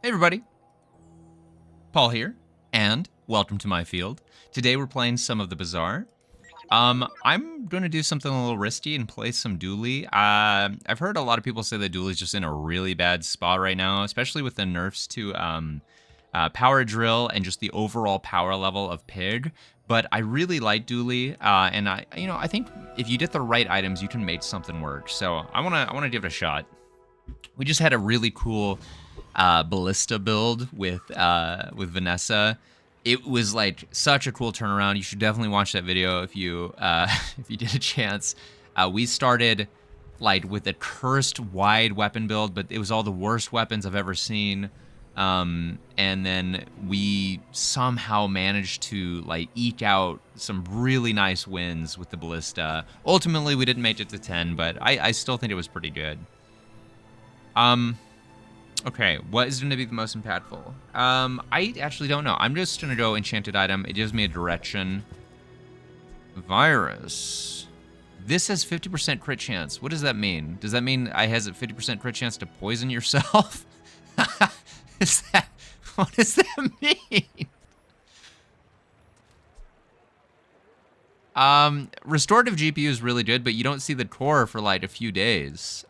Hey everybody, Paul here, and welcome to my field. Today we're playing some of the Bazaar. I'm going to do something a little risky and play some Dooley. I've heard a lot of people say that Dooley's just in a really bad spot right now, especially with the nerfs to Power Drill and just the overall power level of Pig. But I really like Dooley, and I think if you get the right items, you can make something work. So I wanna give it a shot. We just had a really cool ballista build with Vanessa. It was like such a cool turnaround. You should definitely watch that video if you if you get a chance. We started like with a cursed wide weapon build, but it was all the worst weapons I've ever seen. And then we somehow managed to like eke out some really nice wins with the ballista. Ultimately, we didn't make it to 10, but I still think it was pretty good. Okay, what is going to be the most impactful? I actually don't know. I'm just going to go enchanted item. It gives me a direction. Virus. This has 50% crit chance. What does that mean? Does that mean I has a 50% crit chance to poison yourself? What does that mean? Restorative GPU is really good, but you don't see the core for like a few days.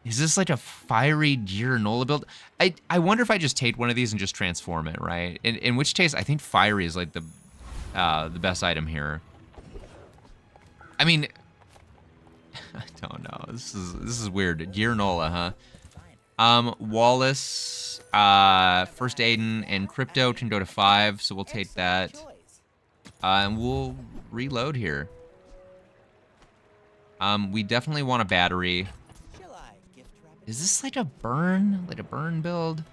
Is this like a fiery Giranola build? I wonder if I just take one of these and just transform it, right? In which case, I think fiery is like the best item here. I mean, I don't know. This is weird. Giranola, huh? Wallace, First Aiden, and Crypto can go to 5, so we'll take that. And we'll reload here. We definitely want a battery. Is this like a burn? Like a burn build?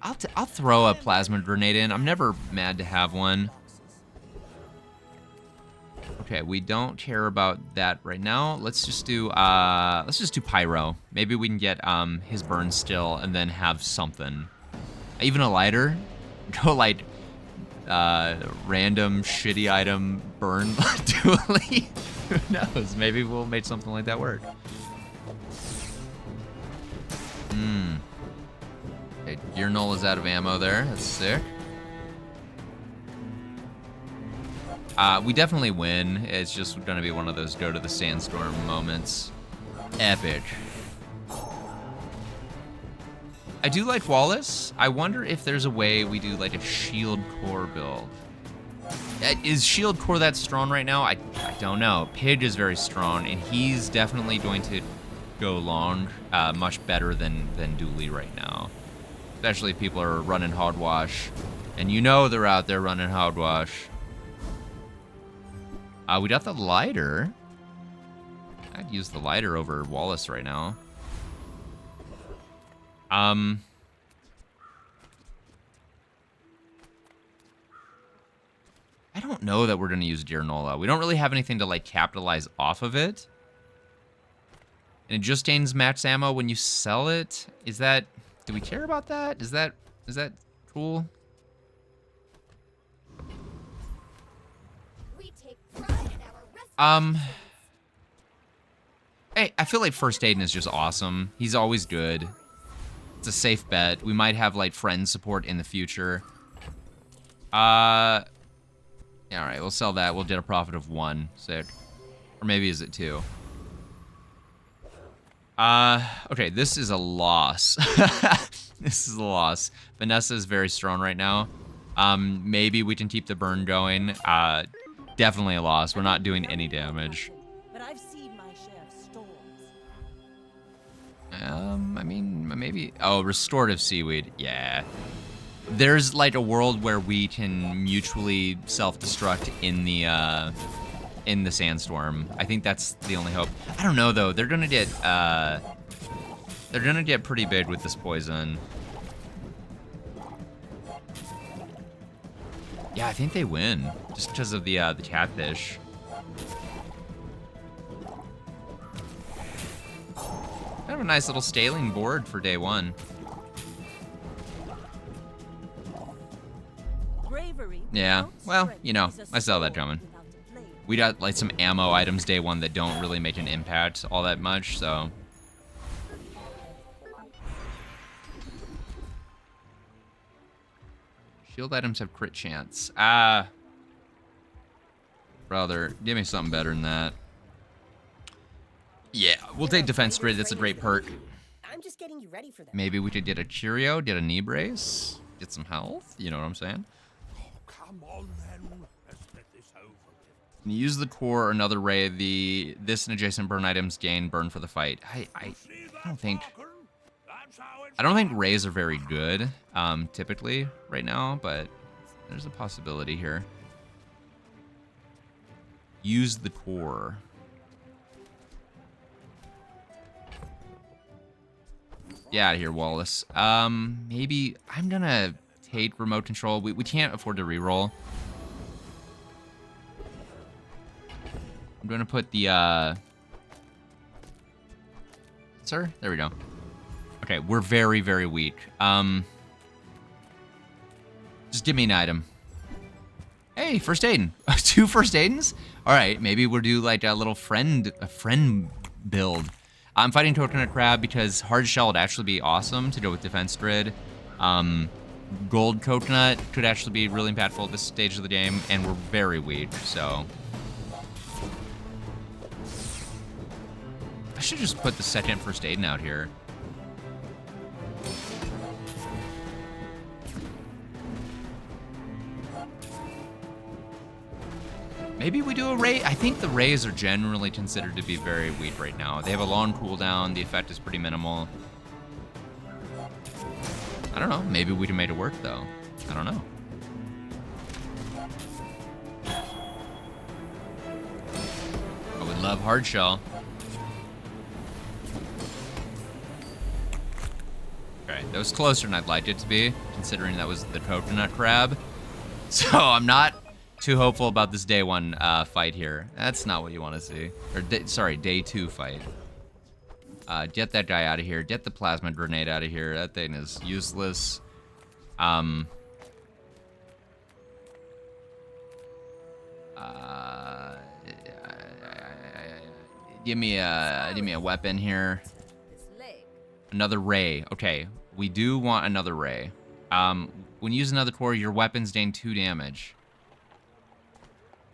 I'll throw a plasma grenade in. I'm never mad to have one. Okay, we don't care about that right now. Let's just do pyro. Maybe we can get his burn still and then have something. Even a lighter. Go like random shitty item burn Dooley. Who knows? Maybe we'll make something like that work. Okay, Giranola is out of ammo there. That's sick. We definitely win. It's just gonna be one of those go to the sandstorm moments. Epic. I do like Wallace. I wonder if there's a way we do like a shield core build. Is shield core that strong right now? I don't know. Pig is very strong, and he's definitely going to go long much better than Dooley right now. Especially if people are running hogwash. And you know they're out there running hogwash. We got the lighter. I'd use the lighter over Wallace right now. I don't know that we're going to use Giranola. We don't really have anything to, like, capitalize off of it. And it just gains max ammo when you sell it. Is that... Do we care about that? Is that cool? We take pride in our Hey, I feel like First Aiden is just awesome. He's always good. It's a safe bet. We might have, like, friend support in the future. Yeah, all right, we'll sell that. We'll get a profit of 1. Sick. Or maybe is it 2? Okay, this is a loss. This is a loss. Vanessa is very strong right now. Maybe we can keep the burn going. Definitely a loss. We're not doing any damage. But I've seen my share of storms. I mean, maybe... Oh, restorative seaweed. Yeah. There's like a world where we can mutually self-destruct in the sandstorm. I think that's the only hope. I don't know though. They're gonna get pretty big with this poison. Yeah, I think they win just because of the catfish. Kind of a nice little scaling board for day 1. Bravery. Yeah, well, you know, I saw that coming. We got like some ammo items day one that don't really make an impact all that much, so. Shield items have crit chance. Ah. Brother, give me something better than that. Yeah, we'll take defense grid. That's a great perk. I'm just getting you ready for that. Maybe we could get a Cheerio, get a knee brace, get some health. You know what I'm saying? Oh, come on then. Let's get this over with. And use the core or another ray. This and adjacent burn items gain burn for the fight. I don't think rays are very good typically right now, but there's a possibility here. Use the core. Get out of here, Wallace. Maybe I'm gonna take remote control. We can't afford to reroll. I'm gonna put the sir. There we go. Okay, we're very, very weak. Just give me an item. Hey, first aid. 2 first aidens? All right, maybe we'll do like a little friend build. I'm fighting Coconut Crab because Hard Shell would actually be awesome to go with Defense Grid. Gold Coconut could actually be really impactful at this stage of the game, and we're very weak, so. I should just put the second first aid out here. Maybe we do a ray. I think the rays are generally considered to be very weak right now. They have a long cooldown. The effect is pretty minimal. I don't know. Maybe we can make it work, though. I don't know. I would love hard shell. Okay, that was closer than I'd like it to be, considering that was the coconut crab. So I'm not too hopeful about this day 1 fight here. That's not what you want to see. Or sorry, day 2 fight. Get that guy out of here. Get the plasma grenade out of here. That thing is useless. Give me a weapon here. Another ray. Okay, we do want another ray. When you use another core, your weapons gain 2 damage.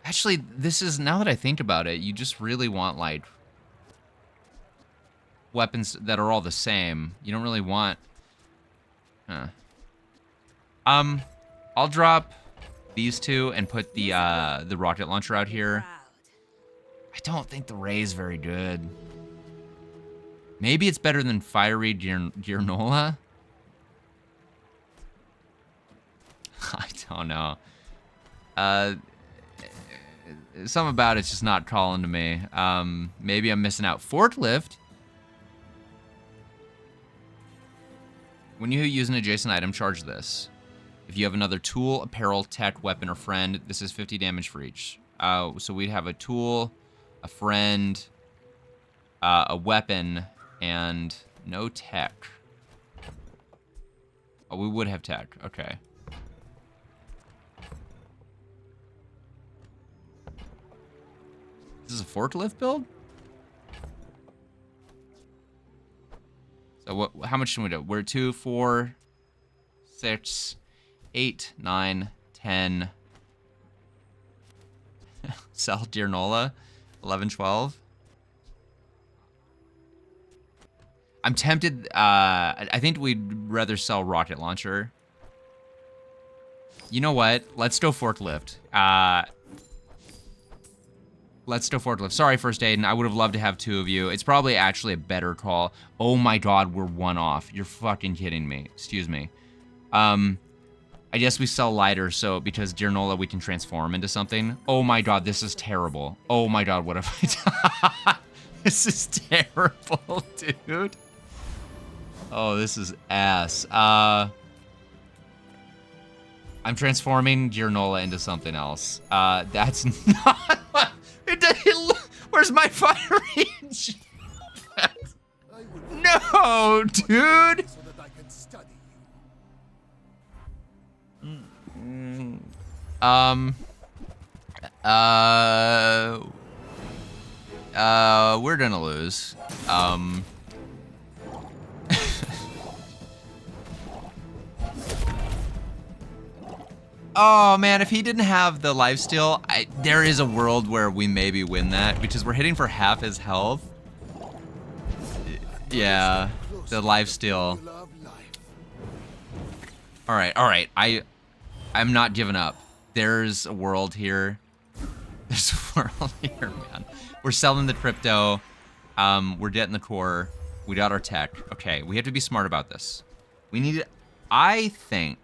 Actually, this is, now that I think about it, you just really want, like, weapons that are all the same. You don't really want... Huh. I'll drop these 2 and put the rocket launcher out here. I don't think the ray is very good. Maybe it's better than fiery Gearnola? I don't know. Something about it's just not calling to me. Maybe I'm missing out. Forklift. When you use an adjacent item, charge this. If you have another tool, apparel, tech, weapon, or friend, this is 50 damage for each. So we'd have a tool, a friend, a weapon, and no tech. Oh, we would have tech. Okay. This is a forklift build? So what? How much can we do? We're 2, 4, 6, 8, 9, 10. Sell Gearnola. 11, 12. I'm tempted. I think we'd rather sell rocket launcher. You know what? Let's go forklift. Let's do forklift. Sorry, First Aiden. I would have loved to have 2 of you. It's probably actually a better call. Oh my god, we're 1 off. You're fucking kidding me. Excuse me. I guess we sell lighter, so because Gearnola we can transform into something. Oh my god, this is terrible. Oh my god, what have I done? This is terrible, dude. Oh, this is ass. I'm transforming Gearnola into something else. That's not... Where's my fire range? No, dude. We're gonna lose. Oh man, if he didn't have the lifesteal, there is a world where we maybe win that because we're hitting for half his health. Yeah, the lifesteal. All right. I'm not giving up. There's a world here. There's a world here, man. We're selling the crypto. We're getting the core. We got our tech. Okay, we have to be smart about this. We need. I think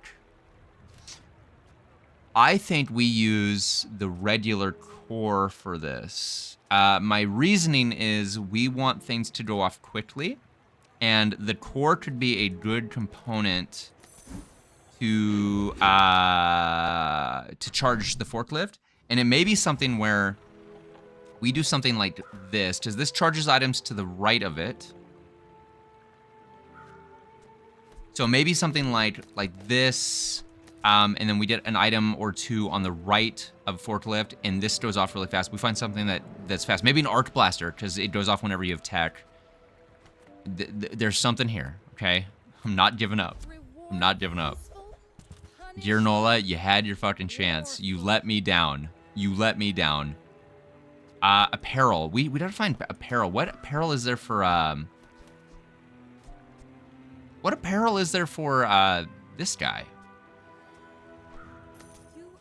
we use the regular core for this. My reasoning is we want things to go off quickly, and the core could be a good component to charge the forklift. And it may be something where we do something like this, because this charges items to the right of it. So maybe something like this. And then we get an item or two on the right of forklift, and this goes off really fast. We find something that's fast. Maybe an arc blaster, because it goes off whenever you have tech. There's something here, okay? I'm not giving up. I'm not giving up. Dear Nola, you had your fucking chance. You let me down. You let me down. Apparel. We gotta find apparel. What apparel is there for, What apparel is there for, this guy?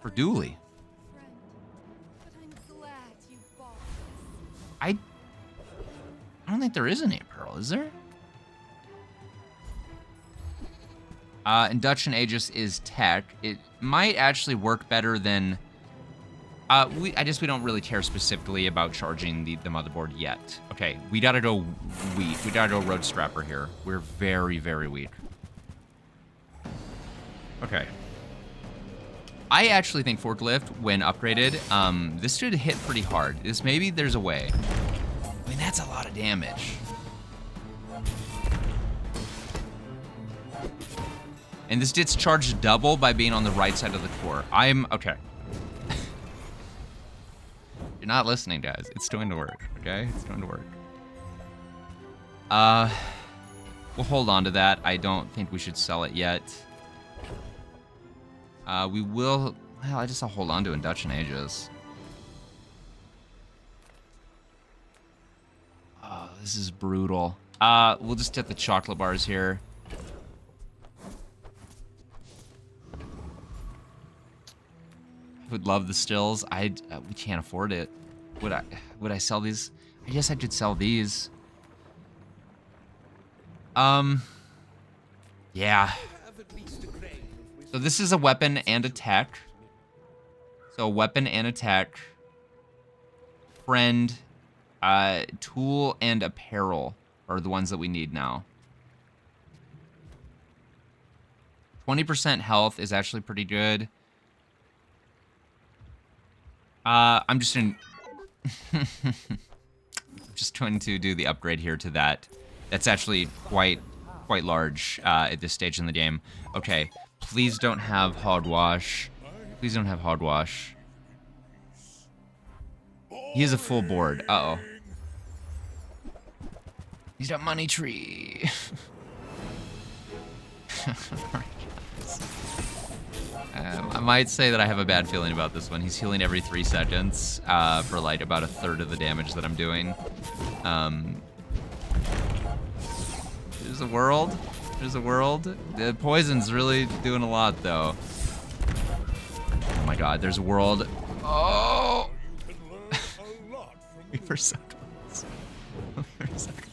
For Dooley. I don't think there is any apparel, is there? Induction Aegis is tech. It might actually work better than... we don't really care specifically about charging the motherboard yet. Okay, we gotta go weak. We gotta go road scrapper here. We're very, very weak. Okay. I actually think forklift, when upgraded, this should hit pretty hard. Maybe there's a way. I mean, that's a lot of damage. And this gets charged double by being on the right side of the core. Okay. You're not listening, guys. It's going to work, okay? It's going to work. We'll hold on to that. I don't think we should sell it yet. We will... Well, I'll hold on to Induction Aegis. Oh, this is brutal. We'll just get the chocolate bars here. I would love the stills. We can't afford it. Would I sell these? I guess I could sell these. Yeah. So this is a weapon and a tech. So a weapon and a tech. Friend, tool and apparel are the ones that we need now. 20% health is actually pretty good. I'm just going to do the upgrade here to that. That's actually quite large at this stage in the game. Okay, please don't have hogwash. Please don't have hogwash. He has a full board. Uh-oh. He's got money tree. I might say that I have a bad feeling about this one. He's healing every 3 seconds for like about 1/3 of the damage that I'm doing. There's a world. There's a world. The poison's really doing a lot though. Oh my god, there's a world. Oh! We were so close. We were so close.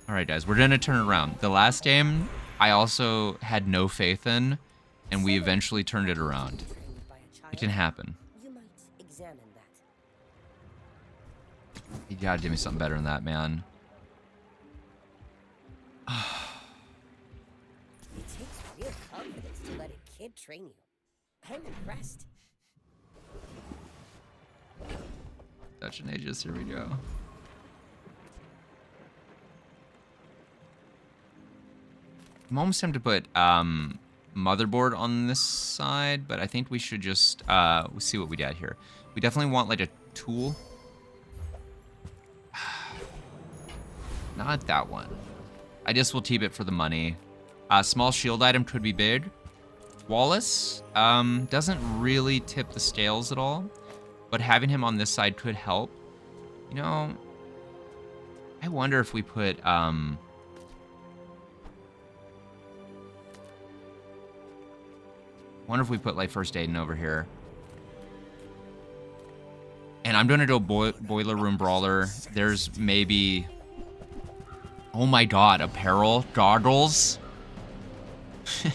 Alright guys, we're gonna turn it around. The last game, I also had no faith in, and we eventually turned it around. It can happen. You might examine that. You gotta give me something better than that, man. It takes real confidence to let a kid train you. I'm impressed. Dutch and Aegis, here we go. I'm almost tempted to put motherboard on this side, but I think we should just see what we got here. We definitely want like a tool. Not that one. I guess we'll keep it for the money. Small shield item could be big. Wallace doesn't really tip the scales at all, but having him on this side could help. You know, I wonder if we put like first aid over here. And I'm gonna go boiler room brawler. There's maybe, oh my god, apparel, goggles. Dude,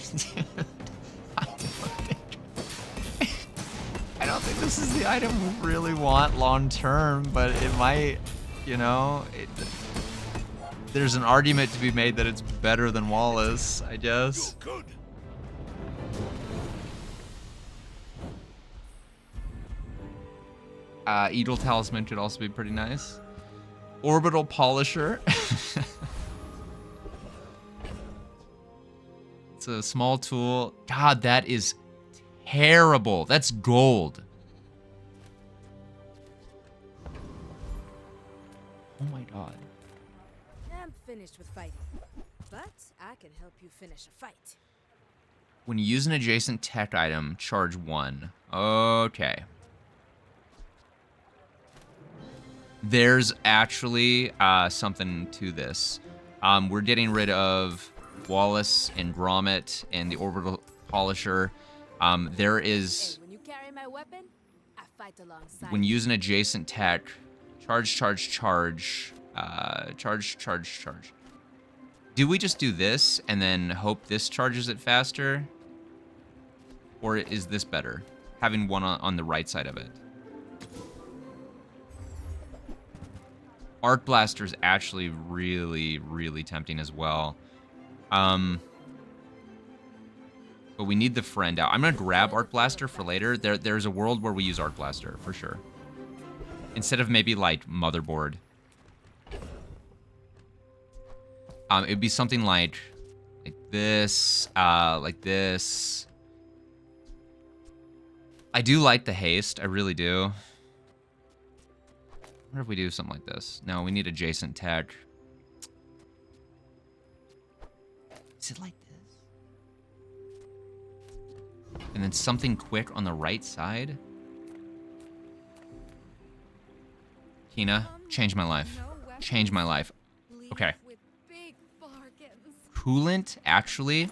I don't think this is the item we really want long term, but it might, you know, there's an argument to be made that it's better than Wallace, I guess. Good. Edel Talisman could also be pretty nice. Orbital Polisher. It's a small tool. God, that is terrible. That's gold. Oh my god. I'm finished with fighting, but I can help you finish a fight. When you use an adjacent tech item, charge 1. Okay. There's actually something to this. We're getting rid of Wallace and Grommet and the Orbital Polisher. There is, Hey, when you carry my weapon, I fight alongside. when using adjacent tech, charge. Do we just do this and then hope this charges it faster? Or is this better? Having one on the right side of it. Arc Blaster is actually really, really tempting as well. But we need the friend out. I'm gonna grab Arc Blaster for later. There's a world where we use Arc Blaster for sure. Instead of maybe like motherboard. It'd be something like this, like this. I do like the haste. I really do. I wonder if we do something like this. No, we need adjacent tech. Is it like this? And then something quick on the right side? Kina, change my life. Change my life. Okay. With big bargains. Coolant actually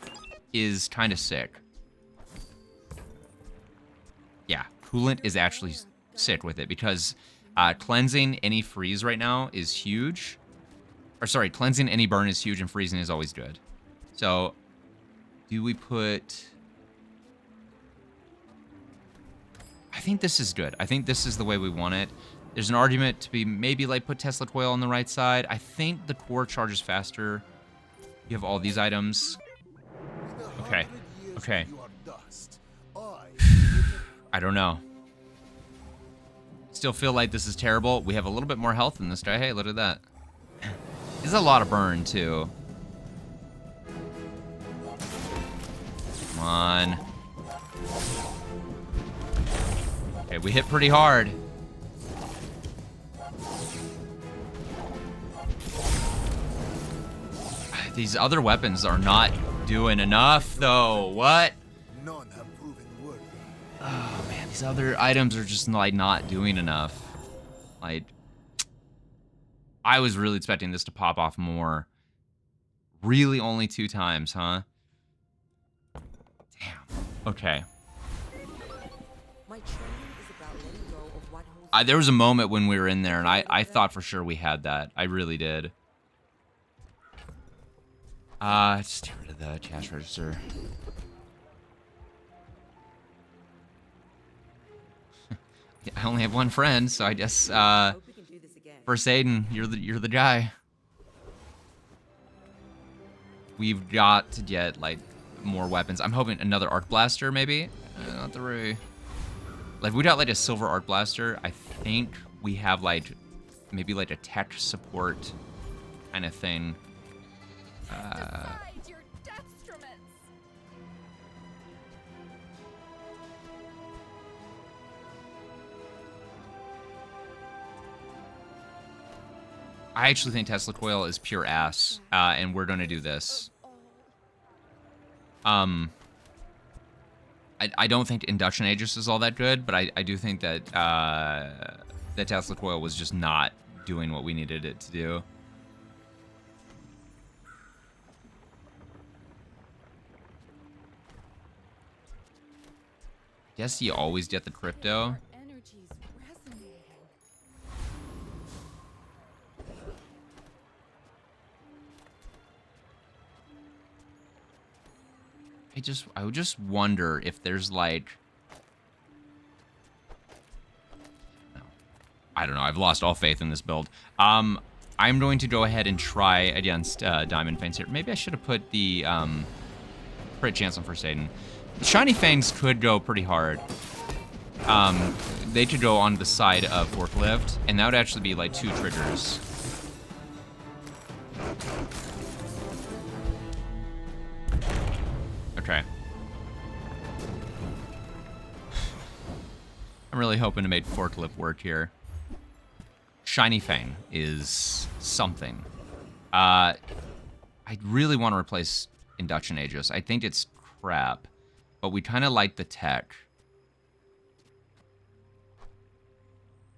is kind of sick. Yeah, coolant is actually sick with it because cleansing any freeze right now is huge. Or sorry, cleansing any burn is huge and freezing is always good. So, do we put... I think this is good. I think this is the way we want it. There's an argument to be maybe like put Tesla Coil on the right side. I think the core charges faster. You have all these items. Okay. Okay. I don't know. Still feel like this is terrible. We have a little bit more health than this guy. Hey, look at that. This is a lot of burn, too. Come on. Okay, we hit pretty hard. These other weapons are not doing enough, though. What? None have proven worthy. Oh, man, these other items are just, like, not doing enough. Like, I was really expecting this to pop off more. Really only 2 times, huh? Damn. Okay. My training is about letting go of what holds There was a moment when we were in there, and I thought for sure we had that. I really did. Just get rid of the cash register. I only have one friend, so I guess Hope we can do this again. first aid, and you're the guy. We've got to get like more weapons. I'm hoping another arc blaster, maybe. Not the really. Like we got like a silver arc blaster. I think we have like maybe like a tech support kind of thing. Decide your death instruments. I actually think Tesla coil is pure ass, and we're gonna do this. I don't think induction Aegis is all that good, but I do think that that Tesla coil was just not doing what we needed it to do. Guess you always get the crypto. Energy's resonating. I would just wonder if there's like, no, I don't know. I've lost all faith in this build. I'm going to go ahead and try against Diamond Fangs here. Maybe I should have put the crit chance on First Aiden. Shiny Fangs could go pretty hard. They could go on the side of Forklift, and that would actually be like 2 triggers. Okay. I'm really hoping to make Forklift work here. Shiny Fang is something. I really want to replace Induction Aegis. I think it's crap, but we kind of like the tech.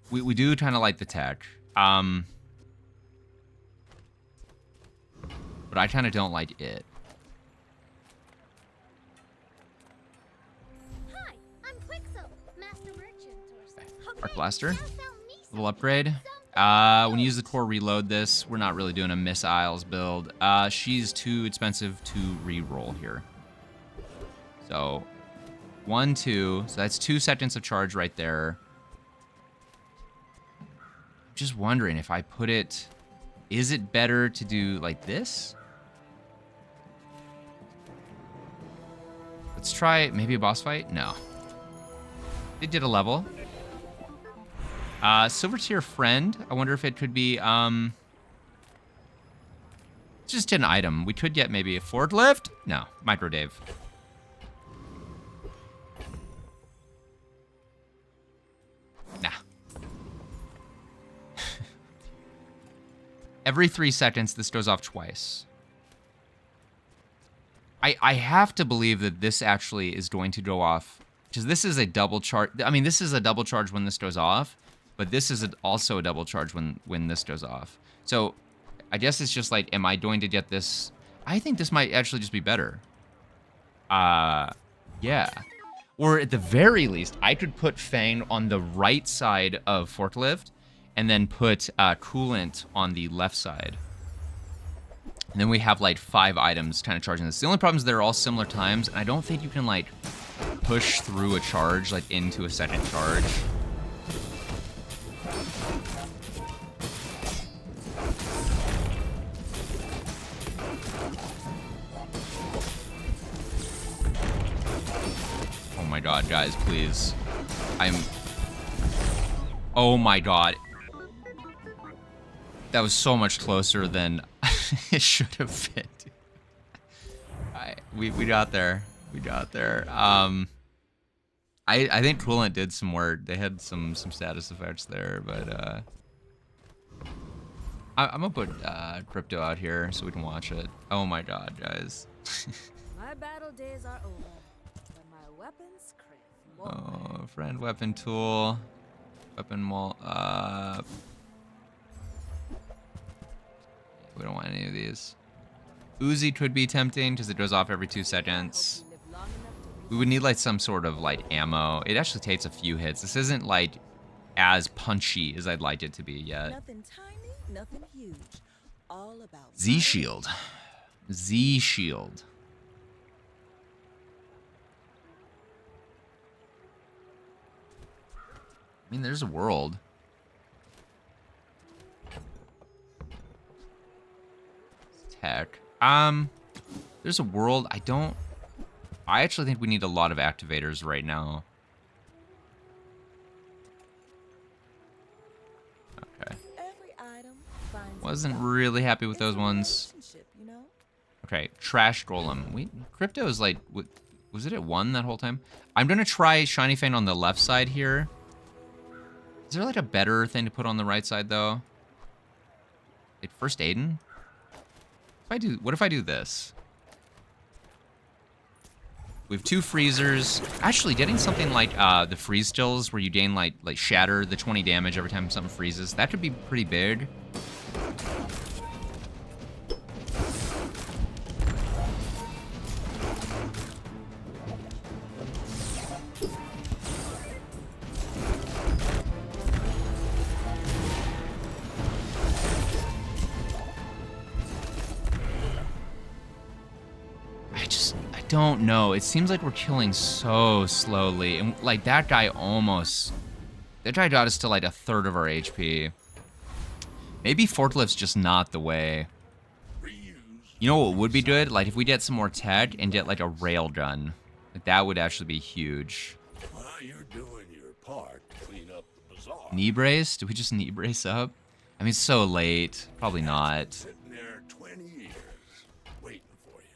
We do kind of like the tech. But I kind of don't like it. Hi, I'm Quixel, Master Merchant or Arc Blaster. Little upgrade. When you use the core reload this, we're not really doing a Miss Isles build. She's too expensive to re-roll here. So, 1, 2. So that's 2 seconds of charge right there. Just wondering if I put it... Is it better to do like this? Let's try maybe a boss fight? No. It did a level. Silver tier friend. I wonder if it could be, just an item. We could get maybe a forklift? No. Micro Dave. Nah. Every 3 seconds, this goes off twice. I have to believe that this actually is going to go off, because this is a double charge. I mean, this is a double charge when this goes off, but this is also a double charge when this goes off. So I guess it's just like, am I going to get this? I think this might actually just be better. Yeah. Or at the very least, I could put Fang on the right side of Forklift and then put Coolant on the left side. And then we have like 5 items kind of charging this. The only problem is they're all similar times, and I don't think you can like push through a charge like into a second charge. Oh my god, guys, please. Oh my god. That was so much closer than it should have been. We got there. We got there. I think Coolant did some work. They had some status effects there, but I'm gonna put Crypto out here so we can watch it. Oh my god, guys. My battle days are over, but my weapons crave more. Oh, friend weapon tool. Weapon wall. We don't want any of these. Uzi could be tempting because it goes off every 2 seconds. We live long enough to We would need like some sort of like ammo. It actually takes a few hits. This isn't like as punchy as I'd like it to be yet. Nothing tiny, nothing huge. All about Z shield. Z shield. I mean, there's a world. Tech. There's a world. I actually think we need a lot of activators right now. Okay. every item finds Wasn't its really happy with It's those a ones. relationship, you know? Okay, trash golem. Crypto is like, was it at 1 that whole time? I'm gonna try Shiny Fang on the left side here. Is there like a better thing to put on the right side though? Wait, first aidin? What if I do this? We have 2 freezers. Actually, getting something like the freeze stills where you gain like shatter the 20 damage every time something freezes, that could be pretty big. I don't know. It seems like we're killing so slowly. And like that guy got us to like a third of our HP. Maybe forklift's just not the way. You know what would be good? Like if we get some more tech and get like a rail gun. Like that would actually be huge. While you're doing your part to clean up the bazaar, Knee brace? Do we just knee brace up? I mean, it's so late. Probably not. sitting there 20 years, waiting for you.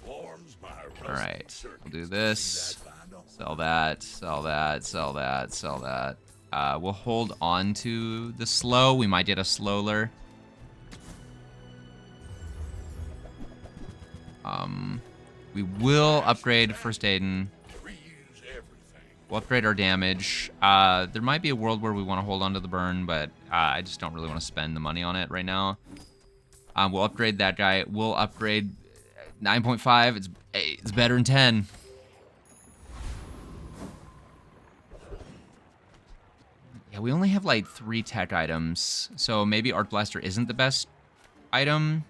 Warms my rusty Alright, circuits we'll do to this. see that final. Sell that, sell that, sell that, sell that. We'll hold on to the slow. We might get a slowler. We will upgrade first aidin. Reuse everything. We'll upgrade our damage. There might be a world where we want to hold on to the burn, but I just don't really want to spend the money on it right now. We'll upgrade that guy. We'll upgrade 9.5. It's better than 10. Yeah, we only have like 3 tech items, so maybe Arc Blaster isn't the best item.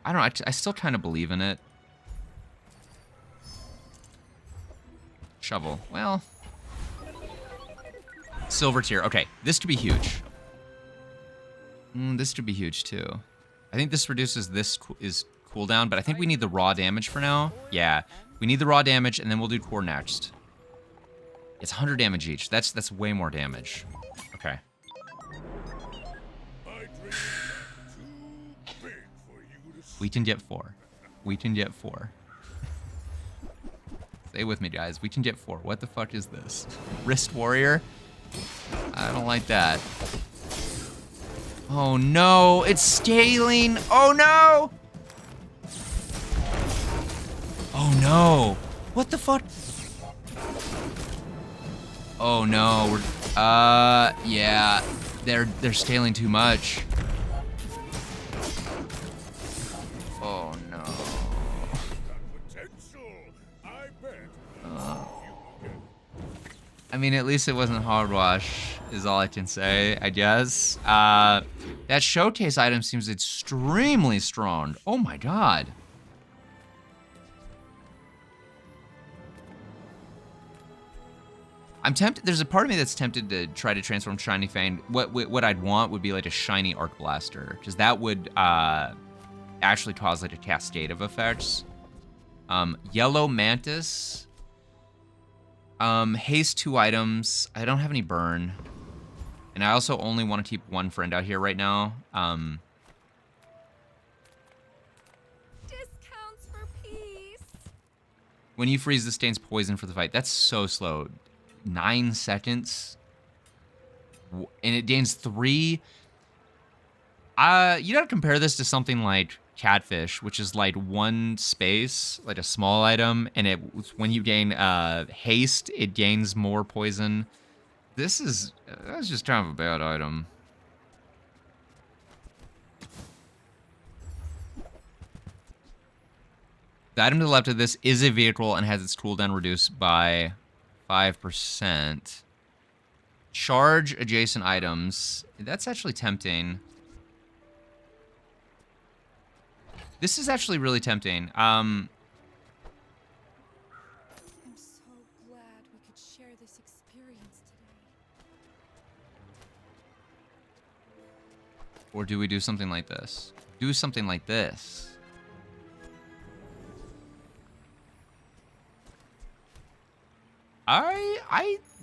I don't know. I still kind of believe in it. Shovel. Well, silver tier. Okay, this could be huge. This could be huge too. I think this reduces this is cooldown, but I think we need the raw damage for now. Yeah, we need the raw damage, and then we'll do core next. It's 100 damage each. That's way more damage. Okay. My dreams are too big for you to see. We can get 4. We can get 4. Stay with me, guys. We can get 4. What the fuck is this? Wrist Warrior? I don't like that. Oh no, it's scaling. Oh no! Oh no. What the fuck? Oh no, yeah. They're scaling too much. Oh no. Potential, I bet. I mean, at least it wasn't hogwash, is all I can say, I guess. That showcase item seems extremely strong. Oh my god. I'm tempted. There's a part of me that's tempted to try to transform Shiny Fang. What I'd want would be like a shiny Arc Blaster, because that would actually cause like a cascade of effects. Yellow Mantis. Haste 2 items. I don't have any burn. And I also only want to keep 1 friend out here right now. Discounts for peace. When you freeze, this gains poison for the fight. That's so slow. 9 seconds. And it gains 3. You gotta compare this to something like Catfish, which is like 1 space, like a small item, and when you gain haste, it gains more poison. That's just kind of a bad item. The item to the left of this is a vehicle and has its cooldown reduced by 5%. Charge adjacent items. That's actually tempting. This is actually really tempting. I'm so glad we could share this experience today. Or do we do something like this? Do something like this.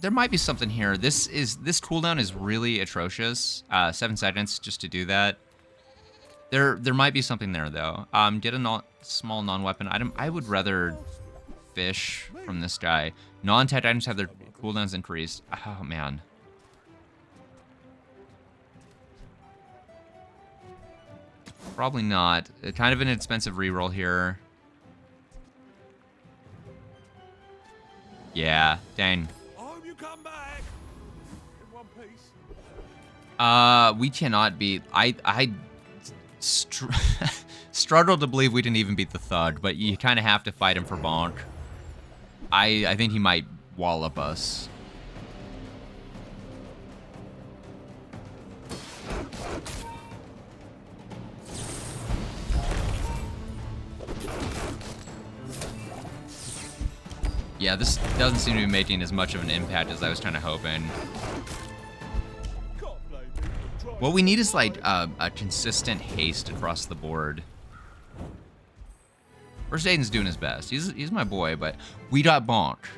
There might be something here. This cooldown is really atrocious. 7 seconds just to do that. There might be something there though. Get a small non-weapon item. I would rather fish from this guy. Non-tech items have their cooldowns increased. Oh man. Probably not. Kind of an expensive reroll here. Yeah, dang. I hope you come back in one piece. We cannot beat. I struggle to believe we didn't even beat the thug, but you kind of have to fight him for bonk. I think he might wallop us. Yeah, this doesn't seem to be making as much of an impact as I was kind of hoping. What we need is like a consistent haste across the board. First Aiden's doing his best. He's my boy, but we got bonked.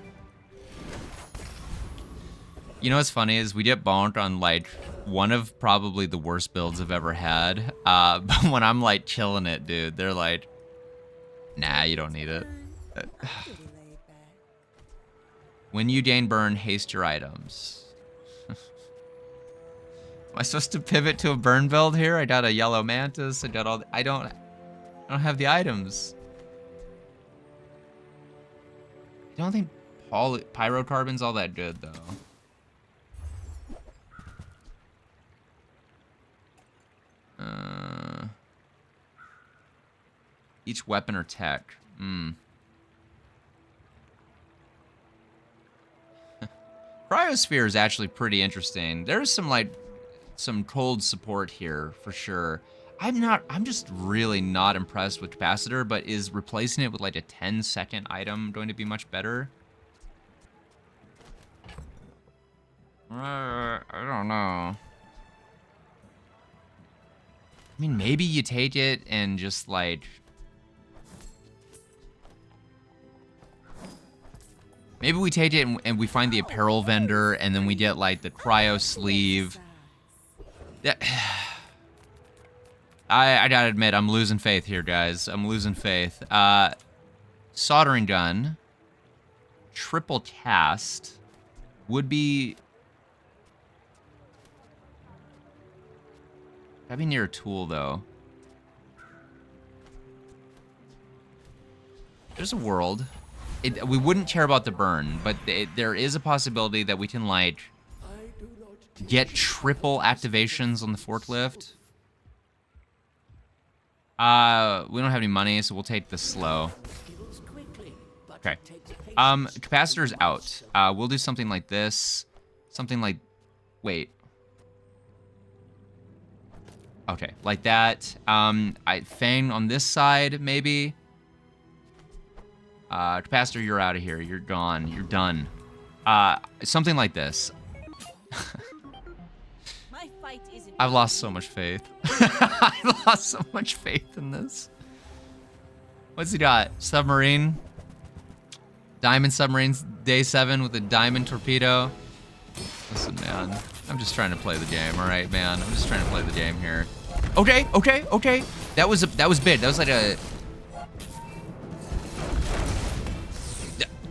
You know what's funny is we get bonked on like one of probably the worst builds I've ever had. But when I'm like chilling it, dude, they're like, nah, you don't need it. When you gain burn, haste your items. Am I supposed to pivot to a burn build here? I got a yellow mantis. I got all. I don't have the items. I don't think pyrocarbon's all that good though. Each weapon or tech. Cryosphere is actually pretty interesting. There's some cold support here for sure. I'm just really not impressed with capacitor, but is replacing it with like a 10-second item going to be much better? I don't know. I mean, maybe you take it and just like... Maybe we take it and we find the apparel vendor and then we get like the cryo sleeve. Yeah. I gotta admit, I'm losing faith here, guys. I'm losing faith. Soldering gun. Triple cast. Would be... Gotta be near a tool, though. There's a world. We wouldn't care about the burn, but there is a possibility that we can, like, get triple activations on the forklift. We don't have any money, so we'll take the slow. Okay. Capacitor's out. We'll do something like this. Something like... Wait. Okay, like that. Fang on this side, maybe. Capacitor, you're out of here. You're gone. You're done. Something like this. My fight isn't I've lost so much faith. I've lost so much faith in this. What's he got? Submarine. Diamond submarines, day 7 with a diamond torpedo. Listen, man. I'm just trying to play the game, alright, man? I'm just trying to play the game here. Okay. That was big. That was like a...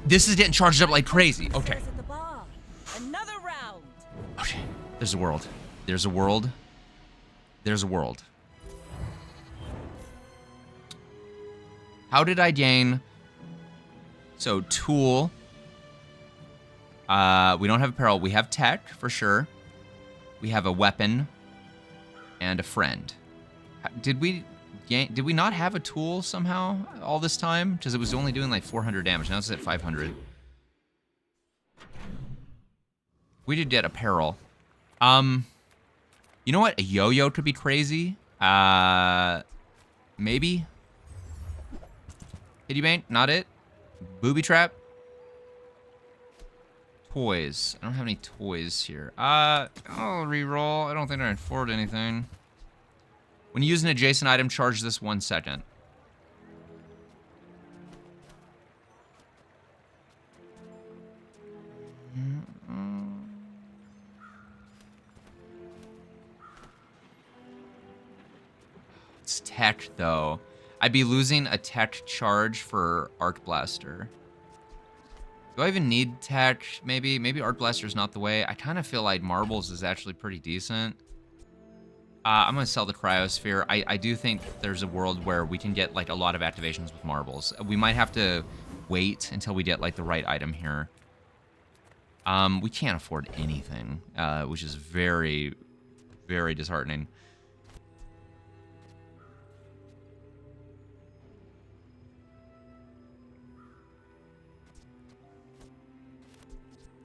This is getting charged up like crazy. Okay. Another round. Okay. There's a world. There's a world. There's a world. How did I gain... So, tool. We don't have apparel. We have tech, for sure. We have a weapon. And a friend. Did we not have a tool somehow all this time? Because it was only doing like 400 damage. Now it's at 500. We did get apparel. You know what? A yo-yo could be crazy. Maybe. Kitty bank, not it. Booby trap. Toys. I don't have any toys here. I'll reroll. I don't think I can afford anything. When you use an adjacent item, charge this 1 second. It's tech, though. I'd be losing a tech charge for Arc Blaster. Do I even need tech? Maybe Arc Blaster's not the way. I kind of feel like Marbles is actually pretty decent. I'm going to sell the cryosphere. I do think there's a world where we can get, like, a lot of activations with marbles. We might have to wait until we get, like, the right item here. We can't afford anything, which is very, very disheartening.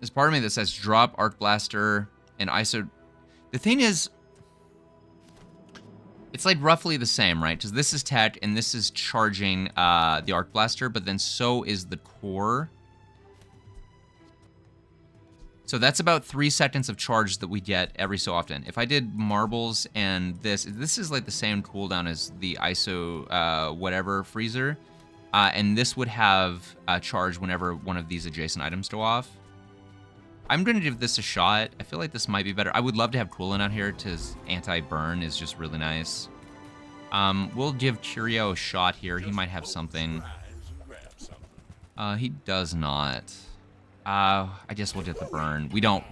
There's part of me that says drop Arc Blaster and ISO. The thing is, it's like roughly the same, right? Because this is tech and this is charging the Arc Blaster, but then so is the core. So that's about 3 seconds of charge that we get every so often. If I did marbles and this is like the same cooldown as the ISO whatever freezer. And this would have a charge whenever one of these adjacent items go off. I'm going to give this a shot. I feel like this might be better. I would love to have cooldown out here because anti-burn is just really nice. We'll give Curio a shot here. He might have something. He does not. I guess we'll get the burn. We don't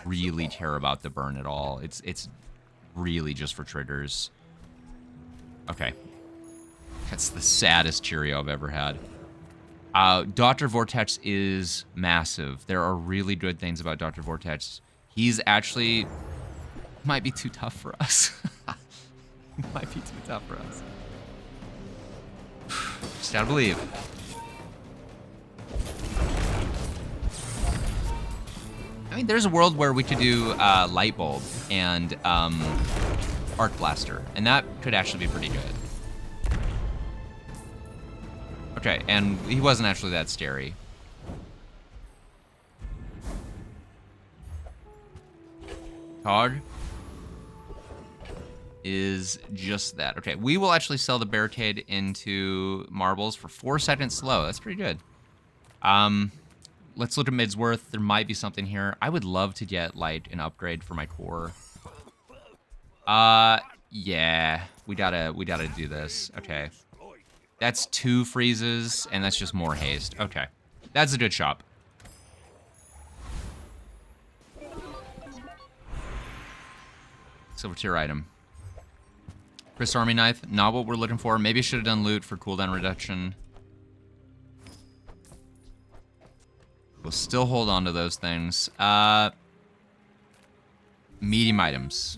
really care about the burn at all. It's really just for triggers. Okay. That's the saddest Cheerio I've ever had. Dr. Vortex is massive. There are really good things about Dr. Vortex. He's actually might be too tough for us. Might be too tough for us. Just gotta believe. I mean, there's a world where we could do Light Bulb and Arc Blaster, and that could actually be pretty good. Okay, and he wasn't actually that scary. Cog is just that. Okay, we will actually sell the barricade into marbles for 4 seconds slow. That's pretty good. Let's look at Midsworth. There might be something here. I would love to get, like, an upgrade for my core. Yeah. We gotta do this. Okay. That's 2 freezes, and that's just more haste. Okay. That's a good shop. Silver tier item. Chris Army Knife. Not what we're looking for. Maybe should have done loot for cooldown reduction. We'll still hold on to those things. Medium items.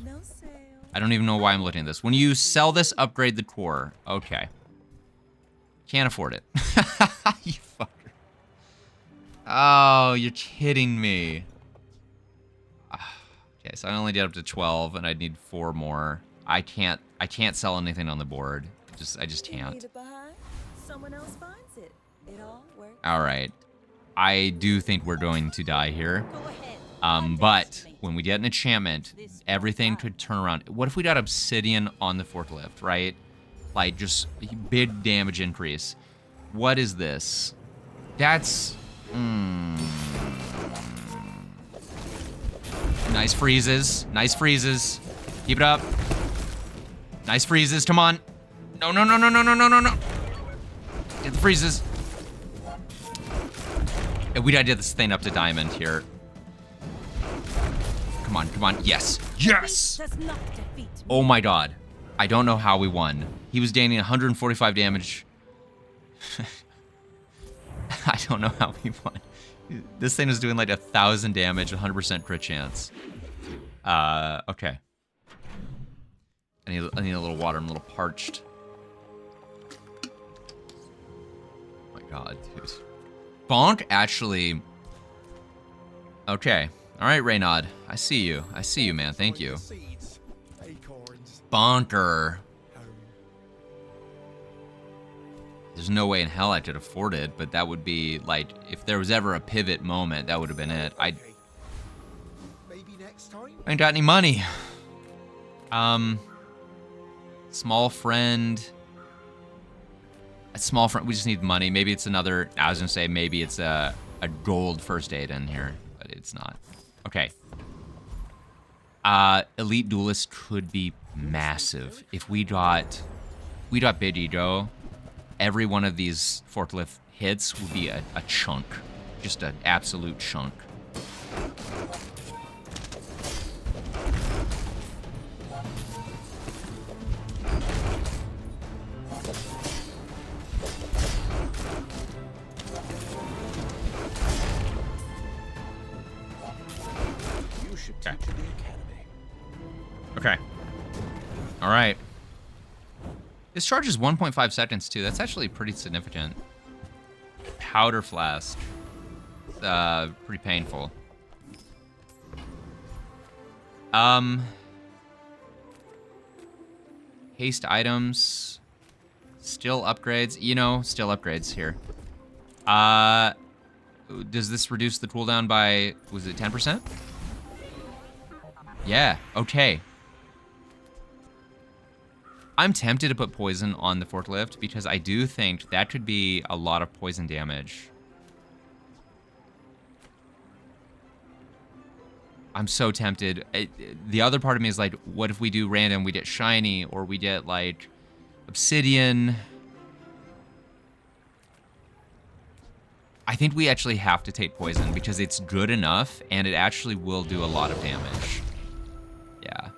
I don't even know why I'm looking at this. When you sell this, upgrade the core. Okay. Can't afford it. You fucker. Oh, you're kidding me. Okay, so I only get up to 12, and I'd need 4 more. I can't sell anything on the board. I just can't. Someone else finds it. It all works. All right. I do think we're going to die here. Go ahead. But when we get an enchantment, everything could turn around. What if we got obsidian on the forklift, right? Like, just big damage increase. What is this? That's... Nice freezes. Nice freezes. Keep it up. Nice freezes. Come on. No, no, no, no, no, no, no, no, no. Get the freezes. We gotta get this thing up to diamond here. Come on, come on. Yes. Yes! Oh my god. I don't know how we won. He was gaining 145 damage. I don't know how we won. This thing is doing like 1,000 damage, 100% crit chance. Okay. I need a little water. I'm a little parched. Oh my god, dude. Bonk actually... Okay. Alright, Reynaud. I see you. I see you, man. Thank you. Bonker. There's no way in hell I could afford it, but that would be, like, if there was ever a pivot moment, that would have been it. I ain't got any money. Small friend. A small friend. We just need money. Maybe it's another... I was going to say maybe it's a gold first aid in here, but it's not. Okay. Elite Duelist could be massive. If we got Big Ego, every one of these forklift hits would be a chunk. Just an absolute chunk. All right. This charges 1.5 seconds too. That's actually pretty significant. Powder flask. Pretty painful. Haste items. Still upgrades. You know, still upgrades here. Does this reduce the cooldown by, was it 10%? Yeah, okay. I'm tempted to put poison on the forklift because I do think that could be a lot of poison damage. I'm so tempted. The other part of me is like, what if we do random, we get shiny, or we get like obsidian? I think we actually have to take poison because it's good enough and it actually will do a lot of damage. Yeah.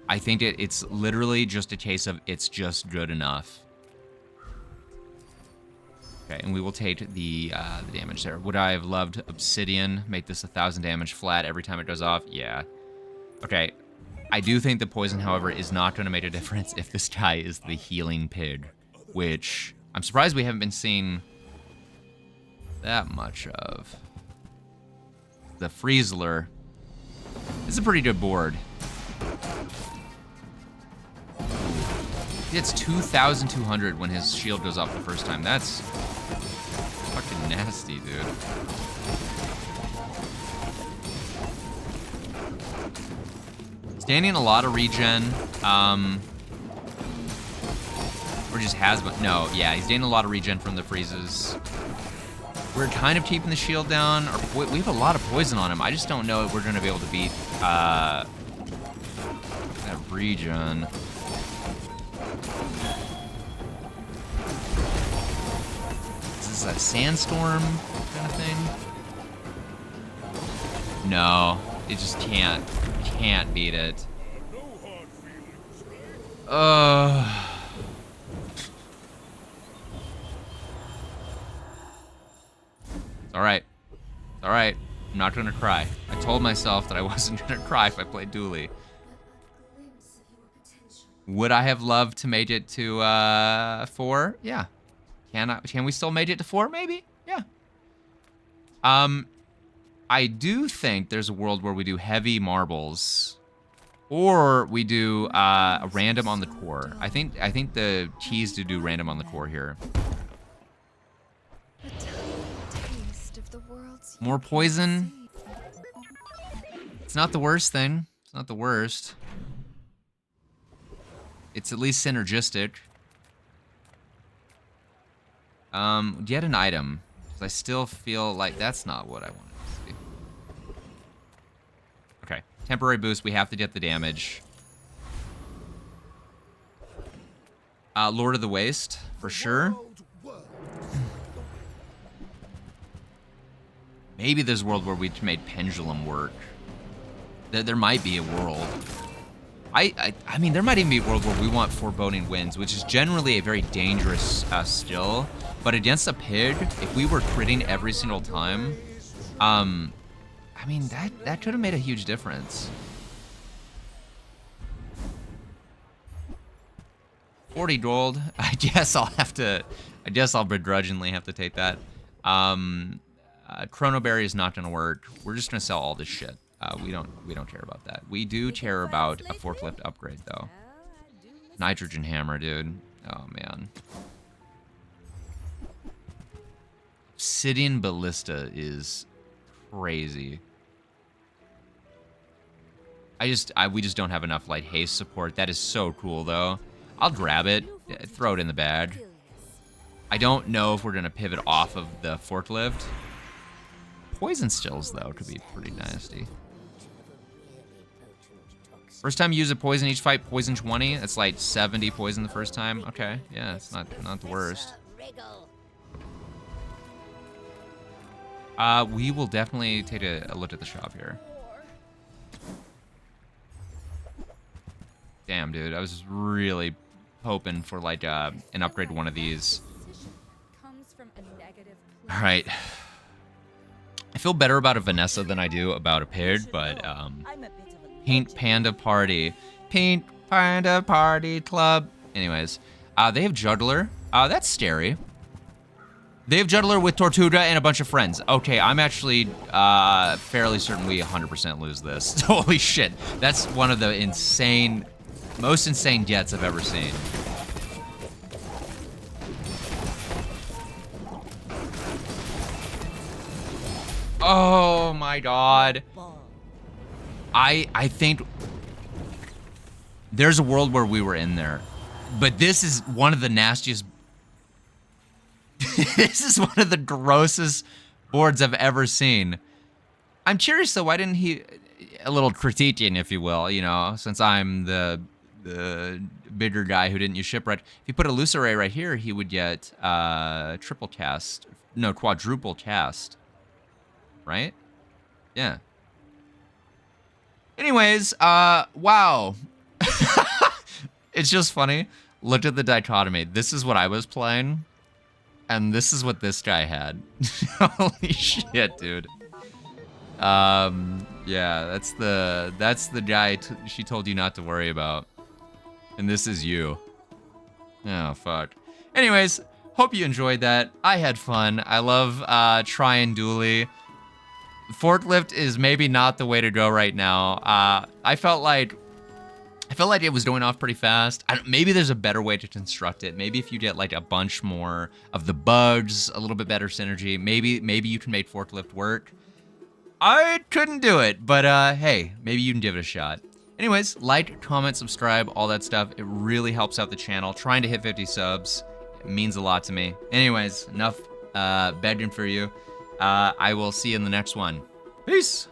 I think it's literally just a case of it's just good enough. Okay, and we will take the damage there. Would I have loved obsidian? Make this 1,000 damage flat every time it goes off? Yeah. Okay. I do think the poison, however, is not going to make a difference if this guy is the healing pig, which I'm surprised we haven't been seeing that much of. The Friesler is a pretty good board. It's 2,200 when his shield goes off the first time. That's fucking nasty, dude. Standing a lot of regen. Or just has, but no, yeah, he's getting a lot of regen from the freezes. We're kind of keeping the shield down. We have a lot of poison on him. I just don't know if we're going to be able to beat that regen. Is this a sandstorm kind of thing? No, it just can't beat it. Alright. Alright. I'm not gonna cry. I told myself that I wasn't gonna cry if I played Dooley. Would I have loved to make it to 4? Yeah. Can we still make it to 4? Maybe. Yeah. I do think there's a world where we do heavy marbles. Or we do a random on the core. I think the keys to do random on the core here. More poison. It's not the worst thing. It's not the worst. It's at least synergistic. Get an item. 'Cause I still feel like that's not what I wanted to see. Okay. Temporary boost. We have to get the damage. Lord of the Waste, for sure. Maybe there's a world where we made Pendulum work. There might be a world. I mean, there might even be a world where we want Foreboding Winds, which is generally a very dangerous skill. But against a pig, if we were critting every single time, I mean, that could have made a huge difference. 40 gold. I guess I'll begrudgingly have to take that. Chronoberry is not gonna work. We're just gonna sell all this shit. We don't care about that. We do care about a forklift upgrade though. Nitrogen hammer, dude. Oh man. Obsidian ballista is crazy. We just don't have enough like haste support. That is so cool though. I'll grab it, throw it in the bag. I don't know if we're gonna pivot off of the forklift. Poison stills, though, could be pretty nasty. First time you use a poison each fight, poison 20. That's like 70 poison the first time. Okay, yeah, it's not the worst. We will definitely take a look at the shop here. Damn, dude, I was really hoping for like an upgrade to one of these. All right. I feel better about a Vanessa than I do about a pig, but Pink Panda Party. Pink Panda Party Club. Anyways, they have Juggler. That's scary. They have Juggler with Tortuga and a bunch of friends. Okay, I'm actually fairly certain we 100% lose this. Holy shit. That's one of the most insane jets I've ever seen. Oh my god. I think there's a world where we were in there. But this is one of the nastiest. This is one of the grossest boards I've ever seen. I'm curious though, why didn't he, a little critiquing, if you will, you know, since I'm the bigger guy who didn't use shipwreck. If you put a loose array right here, he would get quadruple cast. Right? Yeah. Anyways, wow. It's just funny. Look at the dichotomy. This is what I was playing, and this is what this guy had. Holy shit, dude. Yeah, that's the guy she told you not to worry about. And this is you. Oh, fuck. Anyways, hope you enjoyed that. I had fun. I love trying Dooley. Forklift is maybe not the way to go right now. I felt like it was going off pretty fast. Maybe there's a better way to construct it. Maybe if you get like a bunch more of the bugs, a little bit better synergy, maybe you can make Forklift work. I couldn't do it, but hey, maybe you can give it a shot. Anyways, like, comment, subscribe, all that stuff. It really helps out the channel. Trying to hit 50 subs. It means a lot to me. Anyways, enough begging for you. I will see you in the next one. Peace.